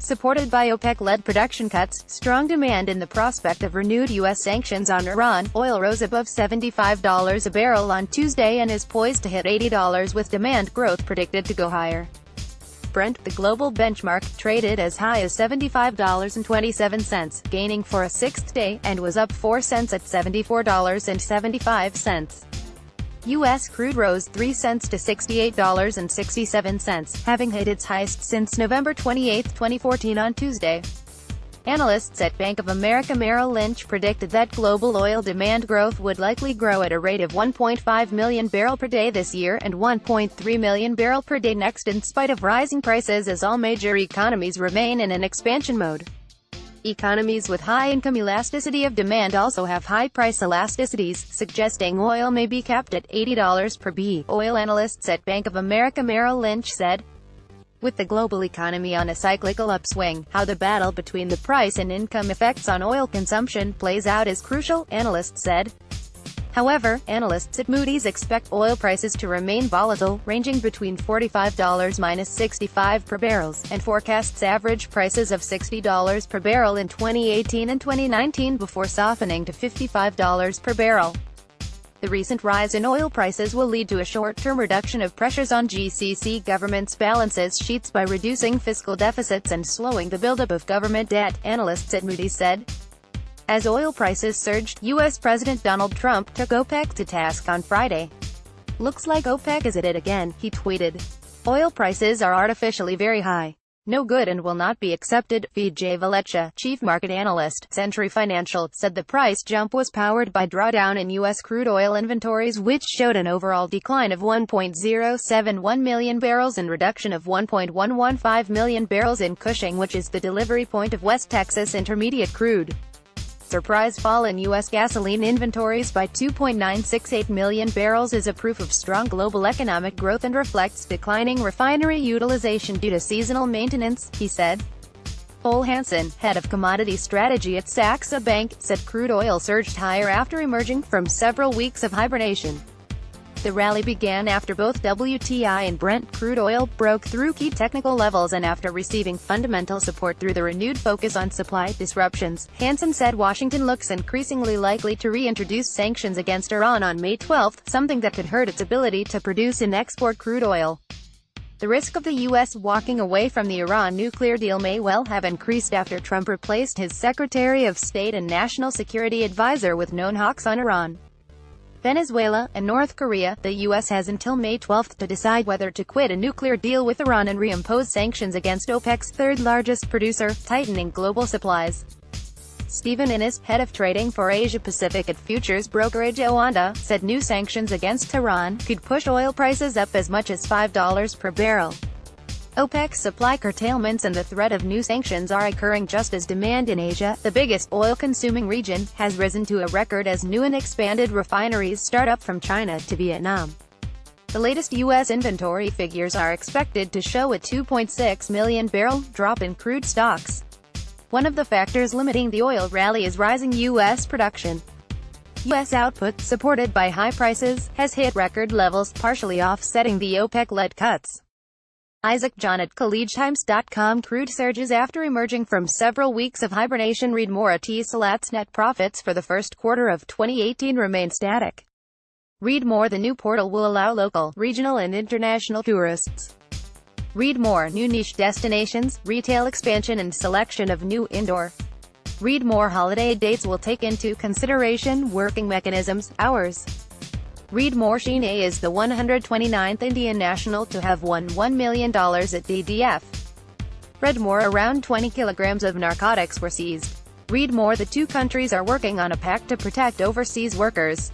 Supported by OPEC-led production cuts, strong demand and the prospect of renewed U.S. sanctions on Iran, oil rose above $75 a barrel on Tuesday and is poised to hit $80 with demand growth predicted to go higher. Brent, the global benchmark, traded as high as $75.27, gaining for a sixth day, and was up 4 cents at $74.75. U.S. crude rose 3 cents to $68.67, having hit its highest since November 28, 2014 on Tuesday. Analysts at Bank of America Merrill Lynch predicted that global oil demand growth would likely grow at a rate of 1.5 million barrel per day this year and 1.3 million barrel per day next in spite of rising prices as all major economies remain in an expansion mode. Economies with high income elasticity of demand also have high price elasticities, suggesting oil may be capped at $80 per barrel, oil analysts at Bank of America Merrill Lynch said. With the global economy on a cyclical upswing, how the battle between the price and income effects on oil consumption plays out is crucial, analysts said. However, analysts at Moody's expect oil prices to remain volatile, ranging between $45–65 per barrel, and forecasts average prices of $60 per barrel in 2018 and 2019 before softening to $55 per barrel. The recent rise in oil prices will lead to a short-term reduction of pressures on GCC governments' balances sheets by reducing fiscal deficits and slowing the buildup of government debt, analysts at Moody's said. As oil prices surged, U.S. President Donald Trump took OPEC to task on Friday. "Looks like OPEC is at it again," he tweeted. "Oil prices are artificially very high. No good and will not be accepted." Vijay Valecha, chief market analyst, Century Financial, said the price jump was powered by drawdown in U.S. crude oil inventories, which showed an overall decline of 1.071 million barrels and reduction of 1.115 million barrels in Cushing, which is the delivery point of West Texas Intermediate crude. Surprise fall in U.S. gasoline inventories by 2.968 million barrels is a proof of strong global economic growth and reflects declining refinery utilization due to seasonal maintenance, he said. Ole Hansen, head of commodity strategy at Saxo Bank, said crude oil surged higher after emerging from several weeks of hibernation. The rally began after both WTI and Brent crude oil broke through key technical levels and after receiving fundamental support through the renewed focus on supply disruptions. Hansen said Washington looks increasingly likely to reintroduce sanctions against Iran on May 12, something that could hurt its ability to produce and export crude oil. The risk of the U.S. walking away from the Iran nuclear deal may well have increased after Trump replaced his Secretary of State and National Security Advisor with known hawks on Iran. Venezuela, and North Korea. The U.S. has until May 12 to decide whether to quit a nuclear deal with Iran and reimpose sanctions against OPEC's third-largest producer, tightening global supplies. Stephen Innes, head of trading for Asia-Pacific at futures brokerage Oanda, said new sanctions against Iran could push oil prices up as much as $5 per barrel. OPEC's supply curtailments and the threat of new sanctions are occurring just as demand in Asia, the biggest oil-consuming region, has risen to a record as new and expanded refineries start up from China to Vietnam. The latest U.S. inventory figures are expected to show a 2.6 million barrel drop in crude stocks. One of the factors limiting the oil rally is rising U.S. production. U.S. output, supported by high prices, has hit record levels, partially offsetting the OPEC-led cuts. Isaac John at collegetimes.com. Crude surges after emerging from several weeks of hibernation. Read more at Salat's net profits for the first quarter of 2018 remain static. Read more. The new portal will allow local, regional and international tourists. Read more. New niche destinations, retail expansion and selection of new indoor. Read more. Holiday dates will take into consideration working mechanisms, hours. Read more. Sheena is the 129th Indian national to have won $1 million at DDF. Read more. Around 20 kilograms of narcotics were seized. Read more. The two countries are working on a pact to protect overseas workers.